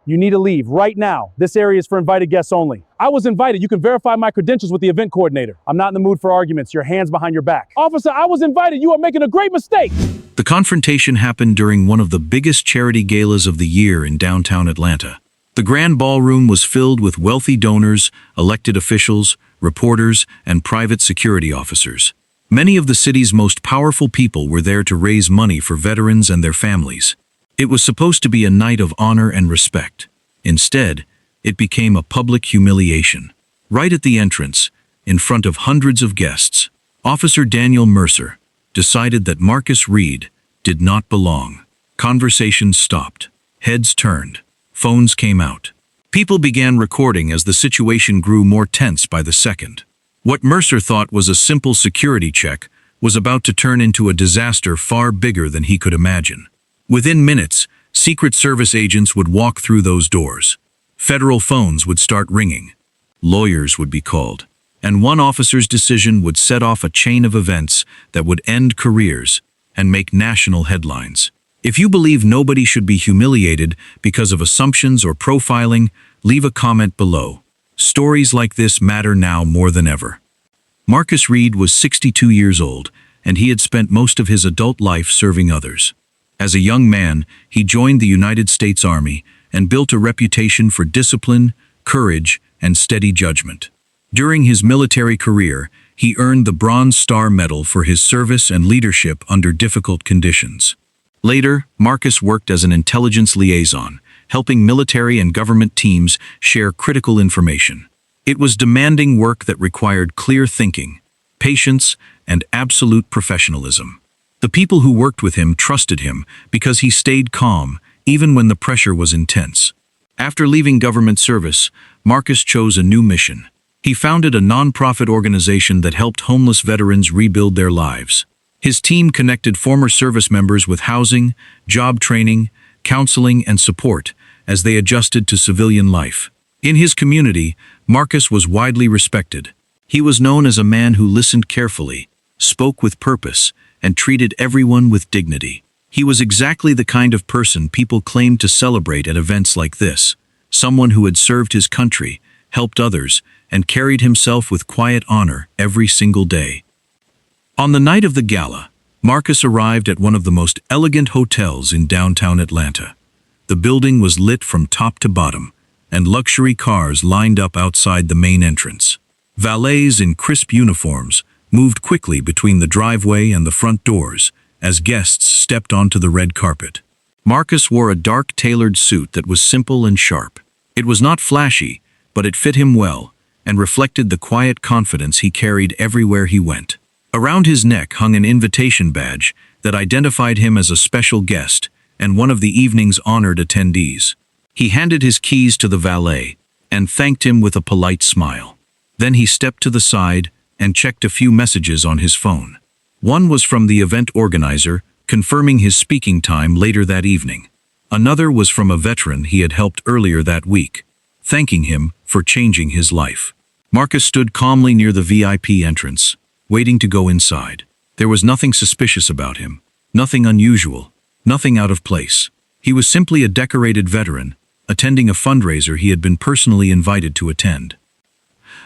You need to leave right now. This area is for invited guests only. I was invited. You can verify my credentials with the event coordinator. I'm not in the mood for arguments. Your hands behind your back. Officer, I was invited. You are making a great mistake. The confrontation happened during one of the biggest charity galas of the year in downtown Atlanta. The grand ballroom was filled with wealthy donors, elected officials, reporters, and private security officers. Many of the city's most powerful people were there to raise money for veterans and their families. It was supposed to be a night of honor and respect. Instead, it became a public humiliation. Right at the entrance, in front of hundreds of guests, Officer Daniel Mercer decided that Marcus Reed did not belong. Conversations stopped. Heads turned. Phones came out. People began recording as the situation grew more tense by the second. What Mercer thought was a simple security check was about to turn into a disaster far bigger than he could imagine. Within minutes, Secret Service agents would walk through those doors. Federal phones would start ringing. Lawyers would be called. And one officer's decision would set off a chain of events that would end careers and make national headlines. If you believe nobody should be humiliated because of assumptions or profiling, leave a comment below. Stories like this matter now more than ever. Marcus Reed was 62 years old, and he had spent most of his adult life serving others. As a young man, he joined the United States Army and built a reputation for discipline, courage, and steady judgment. During his military career, he earned the Bronze Star Medal for his service and leadership under difficult conditions. Later, Marcus worked as an intelligence liaison, helping military and government teams share critical information. It was demanding work that required clear thinking, patience, and absolute professionalism. The people who worked with him trusted him because he stayed calm, even when the pressure was intense. After leaving government service, Marcus chose a new mission. He founded a nonprofit organization that helped homeless veterans rebuild their lives. His team connected former service members with housing, job training, counseling, and support as they adjusted to civilian life. In his community, Marcus was widely respected. He was known as a man who listened carefully, spoke with purpose, and treated everyone with dignity. He was exactly the kind of person people claimed to celebrate at events like this, someone who had served his country, helped others, and carried himself with quiet honor every single day. On the night of the gala, Marcus arrived at one of the most elegant hotels in downtown Atlanta. The building was lit from top to bottom, and luxury cars lined up outside the main entrance. Valets in crisp uniforms moved quickly between the driveway and the front doors as guests stepped onto the red carpet. Marcus wore a dark tailored suit that was simple and sharp. It was not flashy, but it fit him well and reflected the quiet confidence he carried everywhere he went. Around his neck hung an invitation badge that identified him as a special guest and one of the evening's honored attendees. He handed his keys to the valet and thanked him with a polite smile. Then he stepped to the side and checked a few messages on his phone. One was from the event organizer, confirming his speaking time later that evening. Another was from a veteran he had helped earlier that week, thanking him for changing his life. Marcus stood calmly near the VIP entrance, waiting to go inside. There was nothing suspicious about him, nothing unusual, nothing out of place. He was simply a decorated veteran, attending a fundraiser he had been personally invited to attend.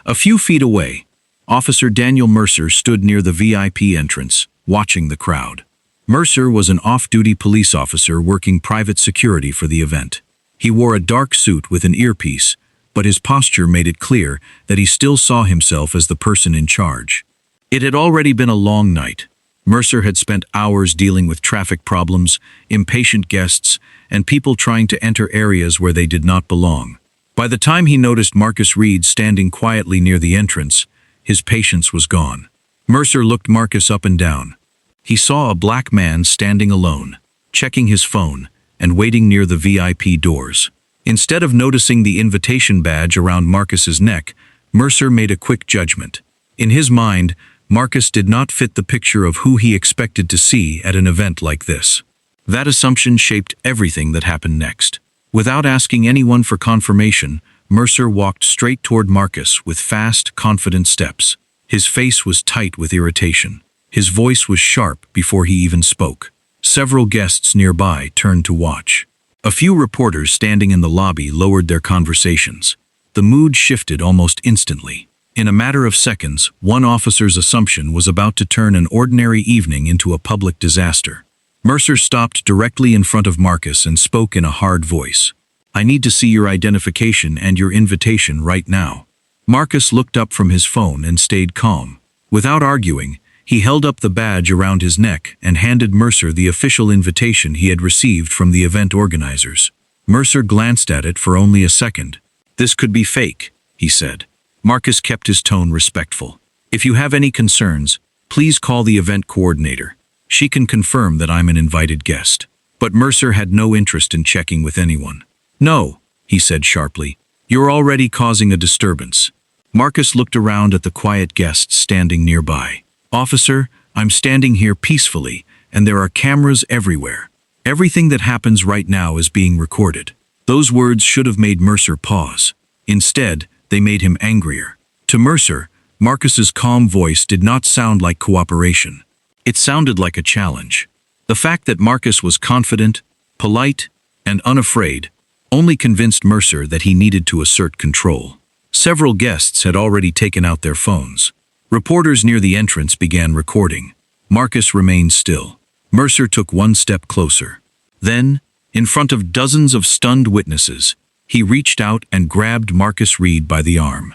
A few feet away, Officer Daniel Mercer stood near the VIP entrance, watching the crowd. Mercer was an off-duty police officer working private security for the event. He wore a dark suit with an earpiece, but his posture made it clear that he still saw himself as the person in charge. It had already been a long night. Mercer had spent hours dealing with traffic problems, impatient guests, and people trying to enter areas where they did not belong. By the time he noticed Marcus Reed standing quietly near the entrance, his patience was gone. Mercer looked Marcus up and down. He saw a black man standing alone, checking his phone, and waiting near the VIP doors. Instead of noticing the invitation badge around Marcus's neck, Mercer made a quick judgment. In his mind, Marcus did not fit the picture of who he expected to see at an event like this. That assumption shaped everything that happened next. Without asking anyone for confirmation, Mercer walked straight toward Marcus with fast, confident steps. His face was tight with irritation. His voice was sharp before he even spoke. Several guests nearby turned to watch. A few reporters standing in the lobby lowered their conversations. The mood shifted almost instantly. In a matter of seconds, one officer's assumption was about to turn an ordinary evening into a public disaster. Mercer stopped directly in front of Marcus and spoke in a hard voice. "I need to see your identification and your invitation right now." Marcus looked up from his phone and stayed calm. Without arguing, he held up the badge around his neck and handed Mercer the official invitation he had received from the event organizers. Mercer glanced at it for only a second. "This could be fake," he said. Marcus kept his tone respectful. "If you have any concerns, please call the event coordinator. She can confirm that I'm an invited guest." But Mercer had no interest in checking with anyone. "No," he said sharply. "You're already causing a disturbance." Marcus looked around at the quiet guests standing nearby. "Officer, I'm standing here peacefully, and there are cameras everywhere. Everything that happens right now is being recorded." Those words should have made Mercer pause. Instead, they made him angrier. To Mercer, Marcus's calm voice did not sound like cooperation. It sounded like a challenge. The fact that Marcus was confident, polite, and unafraid only convinced Mercer that he needed to assert control. Several guests had already taken out their phones. Reporters near the entrance began recording. Marcus remained still. Mercer took one step closer. Then, in front of dozens of stunned witnesses, he reached out and grabbed Marcus Reed by the arm.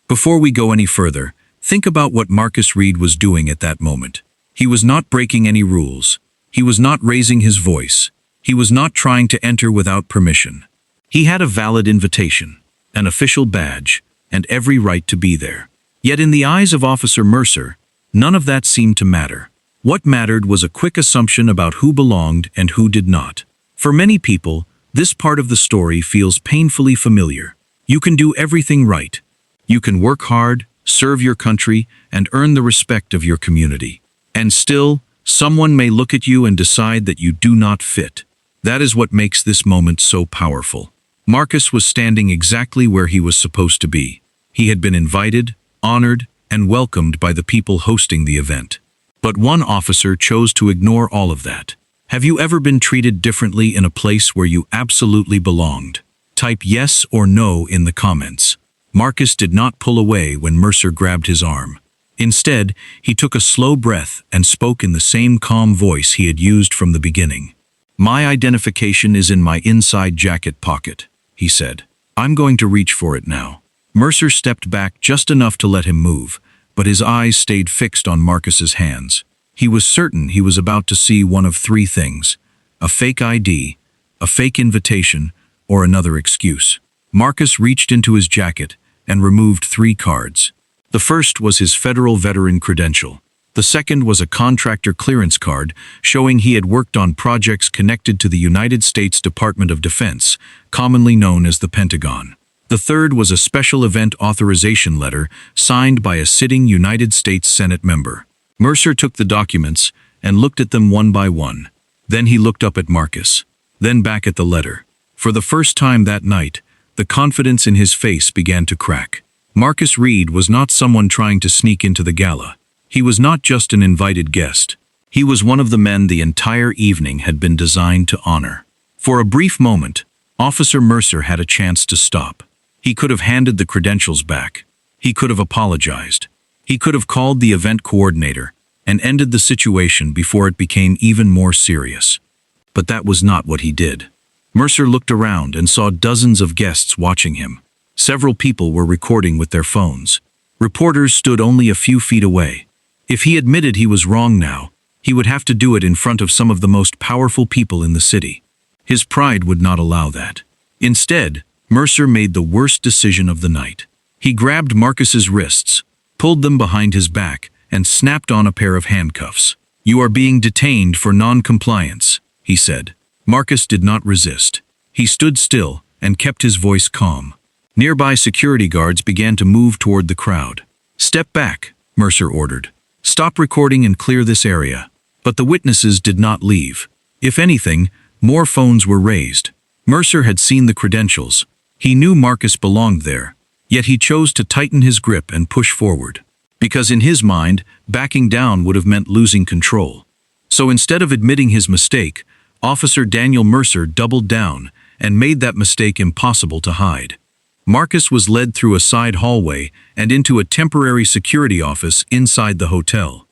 Before we go any further, think about what Marcus Reed was doing at that moment. He was not breaking any rules. He was not raising his voice. He was not trying to enter without permission. He had a valid invitation, an official badge, and every right to be there. Yet in the eyes of Officer Mercer, none of that seemed to matter. What mattered was a quick assumption about who belonged and who did not. For many people, this part of the story feels painfully familiar. You can do everything right. You can work hard, serve your country, and earn the respect of your community. And still, someone may look at you and decide that you do not fit. That is what makes this moment so powerful. Marcus was standing exactly where he was supposed to be. He had been invited, honored, and welcomed by the people hosting the event. But one officer chose to ignore all of that. Have you ever been treated differently in a place where you absolutely belonged? Type yes or no in the comments. Marcus did not pull away when Mercer grabbed his arm. Instead, he took a slow breath and spoke in the same calm voice he had used from the beginning. "My identification is in my inside jacket pocket," he said. "I'm going to reach for it now." Mercer stepped back just enough to let him move, but his eyes stayed fixed on Marcus's hands. He was certain he was about to see one of three things: a fake ID, a fake invitation, or another excuse. Marcus reached into his jacket and removed 3 cards. The first was his federal veteran credential. The second was a contractor clearance card showing he had worked on projects connected to the United States Department of Defense, commonly known as the Pentagon. The third was a special event authorization letter signed by a sitting United States Senate member. Mercer took the documents and looked at them one by one. Then he looked up at Marcus, then back at the letter. For the first time that night, the confidence in his face began to crack. Marcus Reed was not someone trying to sneak into the gala. He was not just an invited guest. He was one of the men the entire evening had been designed to honor. For a brief moment, Officer Mercer had a chance to stop. He could have handed the credentials back. He could have apologized. He could have called the event coordinator and ended the situation before it became even more serious. But that was not what he did. Mercer looked around and saw dozens of guests watching him. Several people were recording with their phones. Reporters stood only a few feet away. If he admitted he was wrong now, he would have to do it in front of some of the most powerful people in the city. His pride would not allow that. Instead, Mercer made the worst decision of the night. He grabbed Marcus's wrists, pulled them behind his back, and snapped on a pair of handcuffs. "You are being detained for non-compliance," he said. Marcus did not resist. He stood still and kept his voice calm. Nearby security guards began to move toward the crowd. "Step back," Mercer ordered. "Stop recording and clear this area." But the witnesses did not leave. If anything, more phones were raised. Mercer had seen the credentials. He knew Marcus belonged there, yet he chose to tighten his grip and push forward. Because in his mind, backing down would have meant losing control. So instead of admitting his mistake, Officer Daniel Mercer doubled down and made that mistake impossible to hide. Marcus was led through a side hallway and into a temporary security office inside the hotel.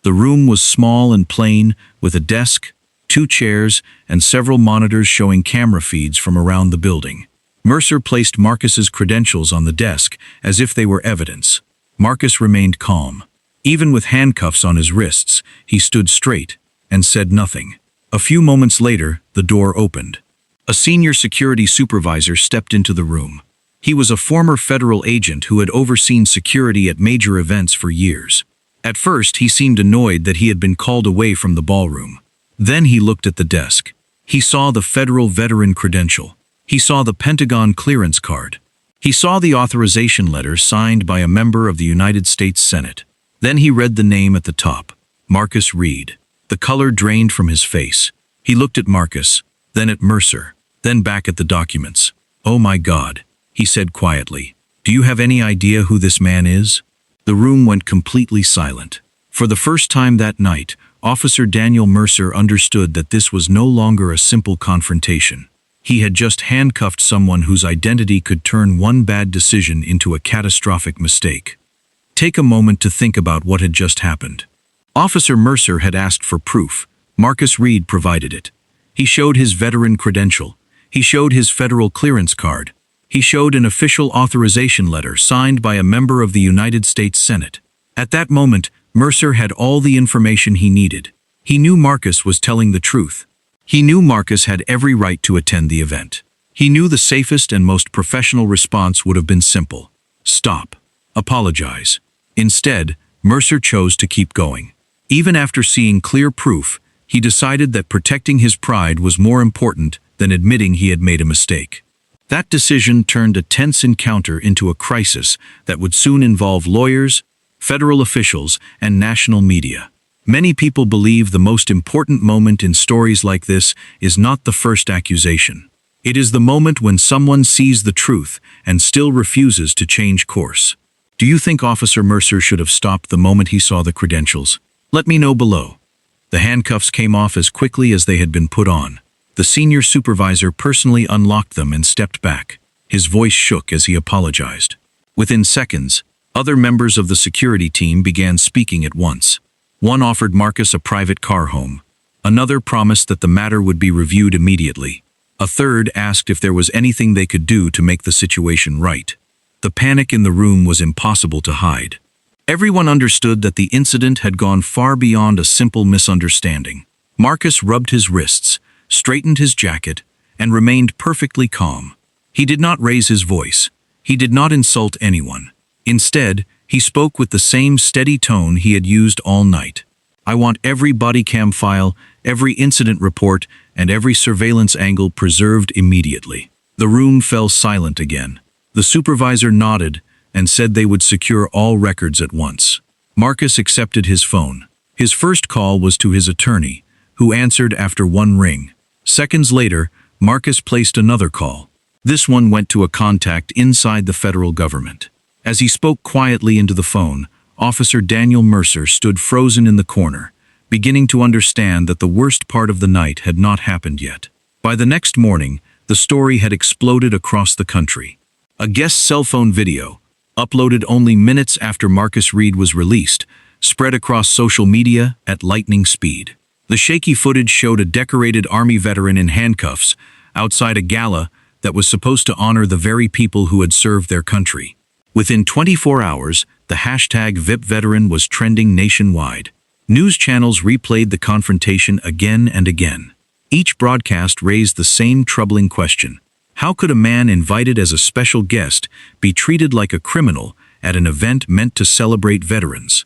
The room was small and plain, with a desk, 2 chairs, and several monitors showing camera feeds from around the building. Mercer placed Marcus's credentials on the desk as if they were evidence. Marcus remained calm. Even with handcuffs on his wrists, he stood straight and said nothing. A few moments later, the door opened. A senior security supervisor stepped into the room. He was a former federal agent who had overseen security at major events for years. At first, he seemed annoyed that he had been called away from the ballroom. Then he looked at the desk. He saw the federal veteran credential. He saw the Pentagon clearance card. He saw the authorization letter signed by a member of the United States Senate. Then he read the name at the top, Marcus Reed. The color drained from his face. He looked at Marcus, then at Mercer, then back at the documents. "Oh my God," he said quietly. "Do you have any idea who this man is?" The room went completely silent. For the first time that night, Officer Daniel Mercer understood that this was no longer a simple confrontation. He had just handcuffed someone whose identity could turn one bad decision into a catastrophic mistake. Take a moment to think about what had just happened. Officer Mercer had asked for proof. Marcus Reed provided it. He showed his veteran credential. He showed his federal clearance card. He showed an official authorization letter signed by a member of the United States Senate. At that moment, Mercer had all the information he needed. He knew Marcus was telling the truth. He knew Marcus had every right to attend the event. He knew the safest and most professional response would have been simple. Stop. Apologize. Instead, Mercer chose to keep going. Even after seeing clear proof, he decided that protecting his pride was more important than admitting he had made a mistake. That decision turned a tense encounter into a crisis that would soon involve lawyers, federal officials, and national media. Many people believe the most important moment in stories like this is not the first accusation. It is the moment when someone sees the truth and still refuses to change course. Do you think Officer Mercer should have stopped the moment he saw the credentials? Let me know below. The handcuffs came off as quickly as they had been put on. The senior supervisor personally unlocked them and stepped back. His voice shook as he apologized. Within seconds, other members of the security team began speaking at once. One offered Marcus a private car home. Another promised that the matter would be reviewed immediately. A third asked if there was anything they could do to make the situation right. The panic in the room was impossible to hide. Everyone understood that the incident had gone far beyond a simple misunderstanding. Marcus rubbed his wrists, straightened his jacket, and remained perfectly calm. He did not raise his voice. He did not insult anyone. Instead, he spoke with the same steady tone he had used all night. "I want every body cam file, every incident report, and every surveillance angle preserved immediately." The room fell silent again. The supervisor nodded and said they would secure all records at once. Marcus accepted his phone. His first call was to his attorney, who answered after one ring. Seconds later, Marcus placed another call. This one went to a contact inside the federal government. As he spoke quietly into the phone, Officer Daniel Mercer stood frozen in the corner, beginning to understand that the worst part of the night had not happened yet. By the next morning, the story had exploded across the country. A guest cell phone video, uploaded only minutes after Marcus Reed was released, spread across social media at lightning speed. The shaky footage showed a decorated Army veteran in handcuffs outside a gala that was supposed to honor the very people who had served their country. Within 24 hours, the hashtag #VIPVeteran was trending nationwide. News channels replayed the confrontation again and again. Each broadcast raised the same troubling question. How could a man invited as a special guest be treated like a criminal at an event meant to celebrate veterans?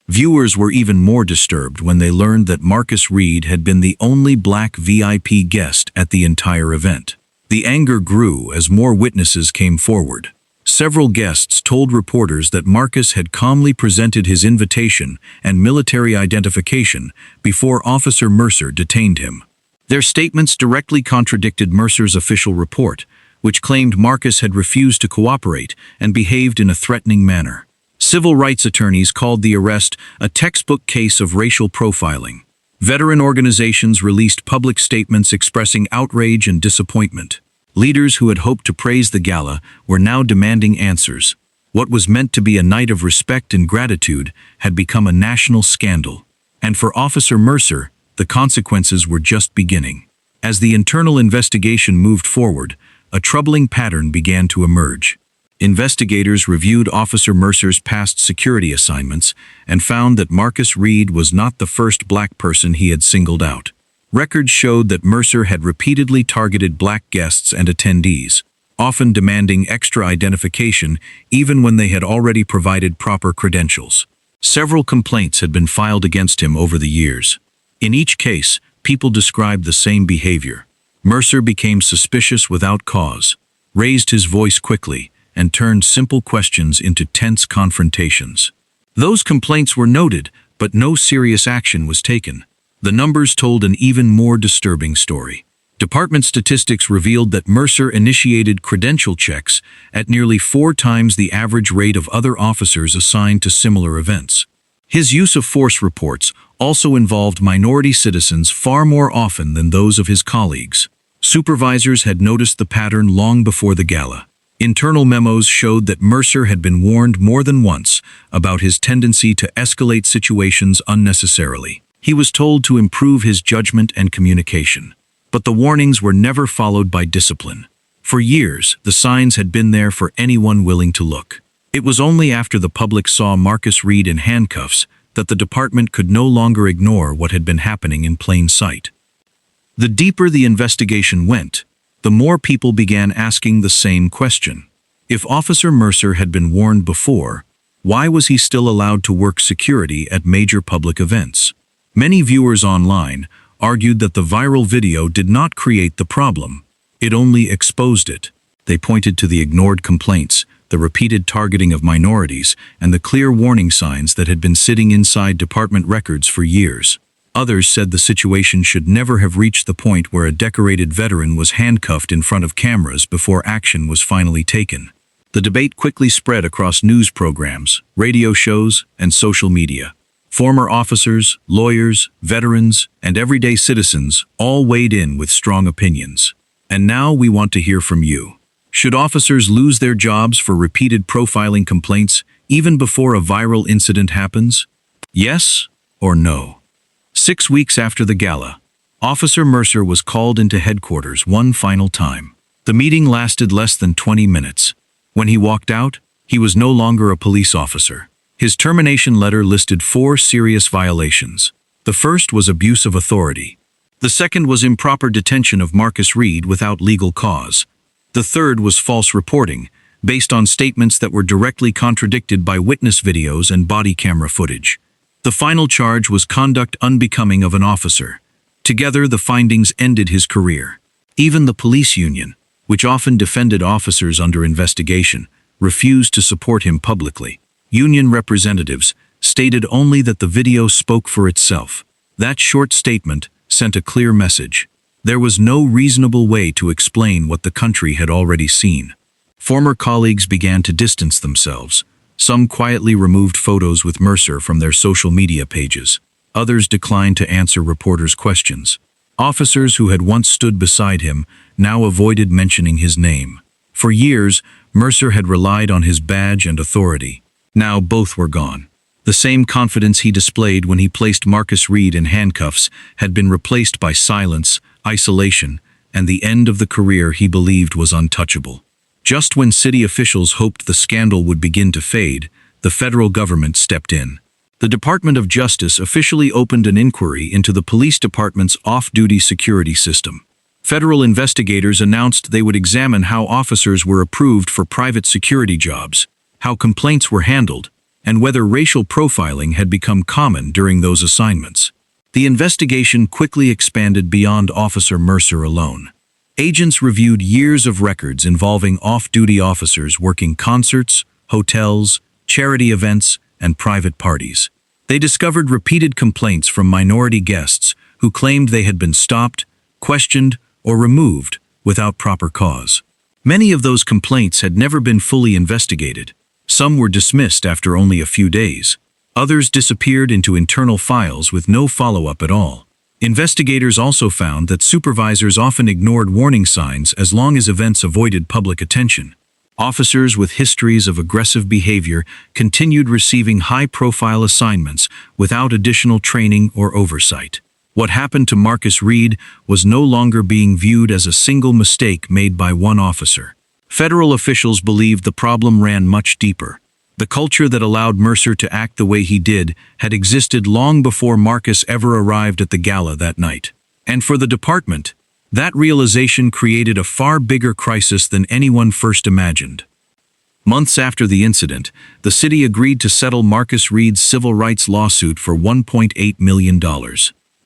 Viewers were even more disturbed when they learned that Marcus Reed had been the only black VIP guest at the entire event. The anger grew as more witnesses came forward. Several guests told reporters that Marcus had calmly presented his invitation and military identification before Officer Mercer detained him. Their statements directly contradicted Mercer's official report, which claimed Marcus had refused to cooperate and behaved in a threatening manner. Civil rights attorneys called the arrest a textbook case of racial profiling. Veteran organizations released public statements expressing outrage and disappointment. Leaders who had hoped to praise the gala were now demanding answers. What was meant to be a night of respect and gratitude had become a national scandal. And for Officer Mercer, the consequences were just beginning. As the internal investigation moved forward, a troubling pattern began to emerge. Investigators reviewed Officer Mercer's past security assignments and found that Marcus Reed was not the first black person he had singled out. Records showed that Mercer had repeatedly targeted black guests and attendees, often demanding extra identification even when they had already provided proper credentials. Several complaints had been filed against him over the years. In each case, people described the same behavior. Mercer became suspicious without cause, raised his voice quickly, and turned simple questions into tense confrontations. Those complaints were noted, but no serious action was taken. The numbers told an even more disturbing story. Department statistics revealed that Mercer initiated credential checks at nearly 4 times the average rate of other officers assigned to similar events. His use of force reports also involved minority citizens far more often than those of his colleagues. Supervisors had noticed the pattern long before the gala. Internal memos showed that Mercer had been warned more than once about his tendency to escalate situations unnecessarily. He was told to improve his judgment and communication. But the warnings were never followed by discipline. For years, the signs had been there for anyone willing to look. It was only after the public saw Marcus Reed in handcuffs that the department could no longer ignore what had been happening in plain sight. The deeper the investigation went, the more people began asking the same question. If Officer Mercer had been warned before, why was he still allowed to work security at major public events? Many viewers online argued that the viral video did not create the problem. It only exposed it. They pointed to the ignored complaints, the repeated targeting of minorities, and the clear warning signs that had been sitting inside department records for years. Others said the situation should never have reached the point where a decorated veteran was handcuffed in front of cameras before action was finally taken. The debate quickly spread across news programs, radio shows, and social media. Former officers, lawyers, veterans, and everyday citizens all weighed in with strong opinions. And now we want to hear from you. Should officers lose their jobs for repeated profiling complaints even before a viral incident happens? Yes or no? 6 weeks after the gala, Officer Mercer was called into headquarters one final time. The meeting lasted less than 20 minutes. When he walked out, he was no longer a police officer. His termination letter listed 4 serious violations. The first was abuse of authority. The second was improper detention of Marcus Reed without legal cause. The third was false reporting, based on statements that were directly contradicted by witness videos and body camera footage. The final charge was conduct unbecoming of an officer. Together, the findings ended his career. Even the police union, which often defended officers under investigation, refused to support him publicly. Union representatives stated only that the video spoke for itself. That short statement sent a clear message. There was no reasonable way to explain what the country had already seen. Former colleagues began to distance themselves. Some quietly removed photos with Mercer from their social media pages. Others declined to answer reporters' questions. Officers who had once stood beside him now avoided mentioning his name. For years, Mercer had relied on his badge and authority. Now both were gone. The same confidence he displayed when he placed Marcus Reed in handcuffs had been replaced by silence, isolation, and the end of the career he believed was untouchable. Just when city officials hoped the scandal would begin to fade, the federal government stepped in. The Department of Justice officially opened an inquiry into the police department's off-duty security system. Federal investigators announced they would examine how officers were approved for private security jobs, how complaints were handled, and whether racial profiling had become common during those assignments. The investigation quickly expanded beyond Officer Mercer alone. Agents reviewed years of records involving off-duty officers working concerts, hotels, charity events, and private parties. They discovered repeated complaints from minority guests who claimed they had been stopped, questioned, or removed without proper cause. Many of those complaints had never been fully investigated. Some were dismissed after only a few days. Others disappeared into internal files with no follow-up at all. Investigators also found that supervisors often ignored warning signs as long as events avoided public attention. Officers with histories of aggressive behavior continued receiving high-profile assignments without additional training or oversight. What happened to Marcus Reed was no longer being viewed as a single mistake made by one officer. Federal officials believed the problem ran much deeper. The culture that allowed Mercer to act the way he did had existed long before Marcus ever arrived at the gala that night. And for the department, that realization created a far bigger crisis than anyone first imagined. Months after the incident, the city agreed to settle Marcus Reed's civil rights lawsuit for $1.8 million.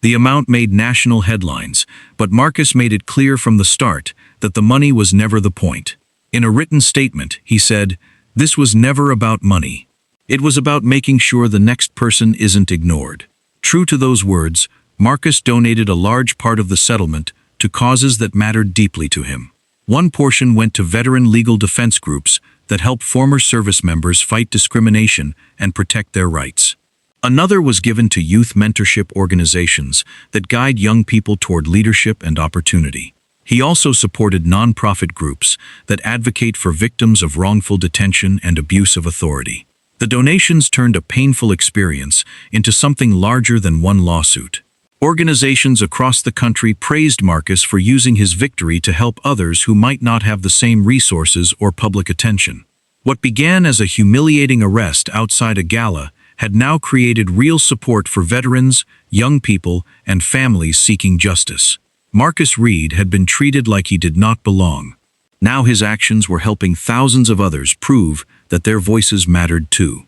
The amount made national headlines, but Marcus made it clear from the start that the money was never the point. In a written statement, he said, "This was never about money. It was about making sure the next person isn't ignored." True to those words, Marcus donated a large part of the settlement to causes that mattered deeply to him. One portion went to veteran legal defense groups that help former service members fight discrimination and protect their rights. Another was given to youth mentorship organizations that guide young people toward leadership and opportunity. He also supported nonprofit groups that advocate for victims of wrongful detention and abuse of authority. The donations turned a painful experience into something larger than one lawsuit. Organizations across the country praised Marcus for using his victory to help others who might not have the same resources or public attention. What began as a humiliating arrest outside a gala had now created real support for veterans, young people, and families seeking justice. Marcus Reed had been treated like he did not belong. Now his actions were helping thousands of others prove that their voices mattered too.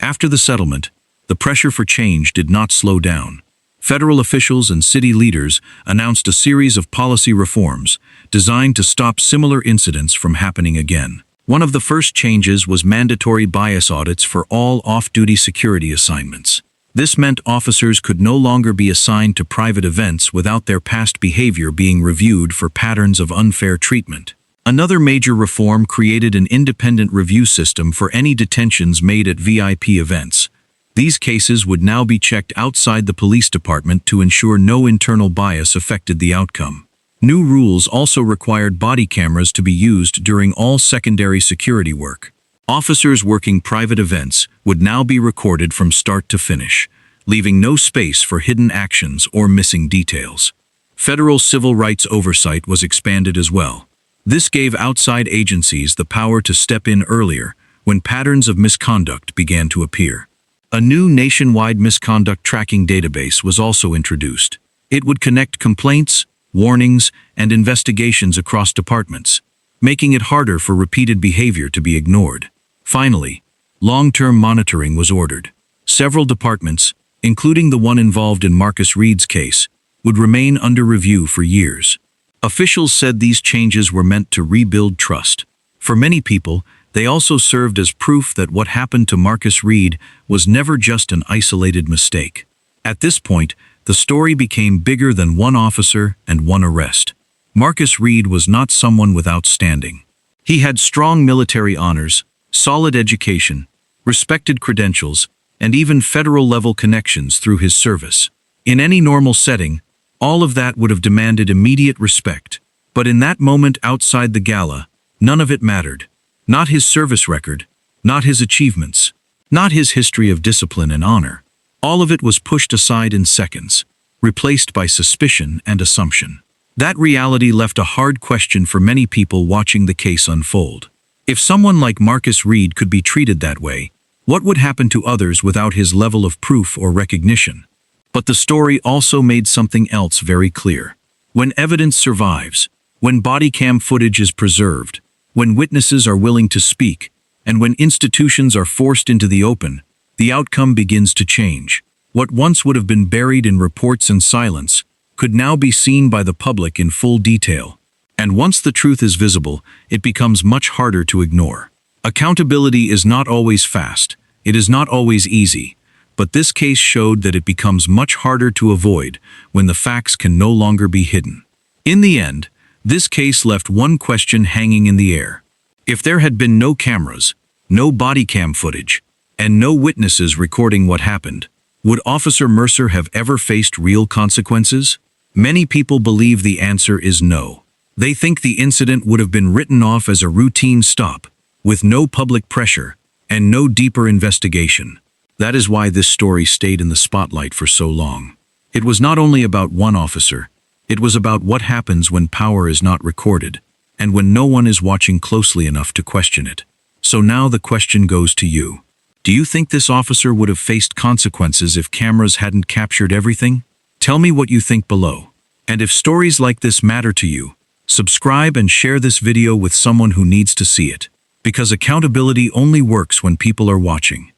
After the settlement, the pressure for change did not slow down. Federal officials and city leaders announced a series of policy reforms designed to stop similar incidents from happening again. One of the first changes was mandatory bias audits for all off-duty security assignments. This meant officers could no longer be assigned to private events without their past behavior being reviewed for patterns of unfair treatment. Another major reform created an independent review system for any detentions made at VIP events. These cases would now be checked outside the police department to ensure no internal bias affected the outcome. New rules also required body cameras to be used during all secondary security work. Officers working private events would now be recorded from start to finish, leaving no space for hidden actions or missing details. Federal civil rights oversight was expanded as well. This gave outside agencies the power to step in earlier when patterns of misconduct began to appear. A new nationwide misconduct tracking database was also introduced. It would connect complaints, warnings, and investigations across departments, making it harder for repeated behavior to be ignored. Finally, long-term monitoring was ordered. Several departments, including the one involved in Marcus Reed's case, would remain under review for years. Officials said these changes were meant to rebuild trust. For many people, they also served as proof that what happened to Marcus Reed was never just an isolated mistake. At this point, the story became bigger than one officer and one arrest. Marcus Reed was not someone without standing. He had strong military honors, solid education, respected credentials, and even federal-level connections through his service. In any normal setting, all of that would have demanded immediate respect. But in that moment outside the gala, none of it mattered. Not his service record, not his achievements, not his history of discipline and honor. All of it was pushed aside in seconds, replaced by suspicion and assumption. That reality left a hard question for many people watching the case unfold. If someone like Marcus Reed could be treated that way, what would happen to others without his level of proof or recognition? But the story also made something else very clear. When evidence survives, when body cam footage is preserved, when witnesses are willing to speak, and when institutions are forced into the open, the outcome begins to change. What once would have been buried in reports and silence could now be seen by the public in full detail. And once the truth is visible, it becomes much harder to ignore. Accountability is not always fast, it is not always easy, but this case showed that it becomes much harder to avoid when the facts can no longer be hidden. In the end, this case left one question hanging in the air. If there had been no cameras, no body cam footage, and no witnesses recording what happened, Would Officer Mercer have ever faced real consequences? Many people believe the answer is no. They think the incident would have been written off as a routine stop, with no public pressure and no deeper investigation. That is why this story stayed in the spotlight for so long. It was not only about one officer, it was about what happens when power is not recorded, and when no one is watching closely enough to question it. So now the question goes to you. Do you think this officer would have faced consequences if cameras hadn't captured everything? Tell me what you think below. And if stories like this matter to you, subscribe and share this video with someone who needs to see it. Because accountability only works when people are watching.